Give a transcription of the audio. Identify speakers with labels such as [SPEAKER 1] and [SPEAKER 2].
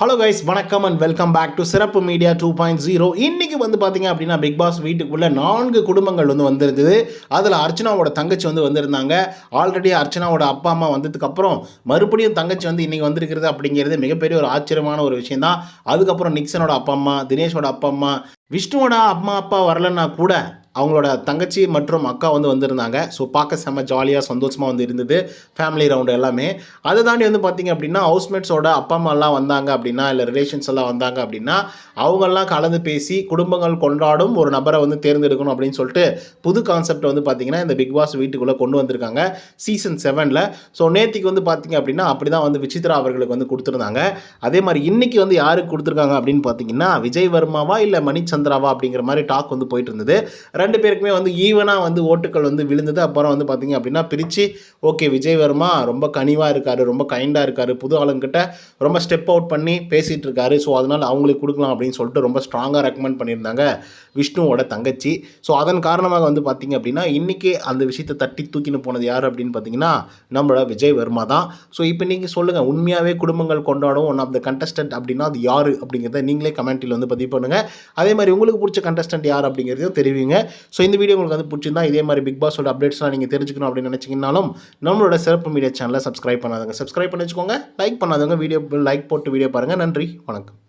[SPEAKER 1] Hello guys, வணக்கம் and welcome back to சிறப்பு media 2.0. இன்றைக்கி வந்து பார்த்தீங்க அப்படின்னா பிக் பாஸ் வீட்டுக்குள்ளே 4 குடும்பங்கள் வந்திருந்தது. அதில் அர்ச்சனாவோட தங்கச்சி வந்திருந்தாங்க. ஆல்ரெடி அர்ச்சனாவோட அப்பா அம்மா வந்ததுக்கப்புறம் மறுபடியும் தங்கச்சி இன்றைக்கி வந்திருக்கிறது அப்படிங்கிறது மிகப்பெரிய ஒரு ஆச்சரியமான ஒரு விஷயம் தான். அதுக்கப்புறம் நிக்சனோட அப்பா அம்மா, தினேஷோட அப்பா அம்மா, விஷ்ணுவோட அம்மா அப்பா வரலன்னா கூட அவங்களோட தங்கச்சி மற்றும் அக்கா வந்திருந்தாங்க. ஸோ பார்க்க செம்ம ஜாலியாக சந்தோஷமாக இருந்தது ஃபேமிலி ரவுண்டு எல்லாமே. அதை தாண்டி பார்த்தீங்க அப்படின்னா ஹவுஸ்மேட்ஸோட அப்பா அம்மாலாம் வந்தாங்க அப்படின்னா, இல்லை ரிலேஷன்ஸ் எல்லாம் வந்தாங்க அப்படின்னா அவங்கெல்லாம் கலந்து பேசி குடும்பங்கள் கொண்டாடும் ஒரு நபரை தேர்ந்தெடுக்கணும் அப்படின்னு சொல்லிட்டு புது கான்செப்ட் பார்த்தீங்கன்னா இந்த பிக் பாஸ் வீட்டுக்குள்ளே கொண்டு வந்திருக்காங்க சீசன் 7ல். ஸோ நேத்திக்கு பார்த்தீங்க அப்படின்னா அப்படி தான் விசித்ரா அவர்களுக்கு கொடுத்துருந்தாங்க. அதே மாதிரி இன்னைக்கு யாருக்கு கொடுத்துருக்காங்க அப்படின்னு பார்த்தீங்கன்னா விஜய் வர்மாவா இல்லை மணிச்சந்திராவா அப்படிங்கிற மாதிரி டாக் போயிட்டு இருந்தது. ரெண்டு பேருக்குமே ஈவனாக ஓட்டுக்கள் விழுந்தது. அப்புறம் பார்த்தீங்க அப்படின்னா பிரித்து ஓகே விஜய் வர்மா ரொம்ப கனிவாக இருக்கார், ரொம்ப கைண்டாக இருக்கார், புது ஆளுங்கிட்ட ரொம்ப ஸ்டெப் அவுட் பண்ணி பேசிகிட்டு இருக்காரு, ஸோ அதனால் அவங்களுக்கு கொடுக்கலாம் அப்படின்னு சொல்லிட்டு ரொம்ப ஸ்ட்ராங்காக ரெக்கமெண்ட் பண்ணியிருந்தாங்க விஷ்ணுவோட தங்கச்சி. ஸோ அதன் காரணமாக பார்த்தீங்க அப்படின்னா இன்றைக்கி அந்த விஷயத்தை தட்டி தூக்கின்னு போனது யார் அப்படின்னு பார்த்தீங்கன்னா நம்மளோட விஜய் வர்மா தான். ஸோ இப்போ நீங்கள் சொல்லுங்கள், உண்மையாகவே குடும்பங்கள் கொண்டாடும் ஒன் ஆஃப் த கண்டஸ்டன்ட் அப்படின்னா அது யார் அப்படிங்கிறத நீங்களே கமெண்ட்டில் பதிவு பண்ணுங்கள். அதே மாதிரி உங்களுக்கு பிடிச்ச கண்டஸ்டன்ட் யார் அப்படிங்கிறதையும் தெரிவிங்க. ஸோ இந்த வீடியோ உங்களுக்கு பிடிச்சிருந்தா இதே மாதிரி பிக் பாஸோட அப்டேட்ஸ்லாம் நீங்கள் தெரிஞ்சுக்கணும் அப்படின்னு நினச்சிங்கனாலும் நம்மளோட சிறப்பு மீடியா சேனலை சப்ஸ்கிரைப் பண்ணாதவங்க சப்ஸ்கிரைப் பண்ணி வச்சுக்கோங்க. லைக் பண்ணாதவங்க வீடியோ லைக் போட்டு வீடியோ பாருங்கள். நன்றி, வணக்கம்.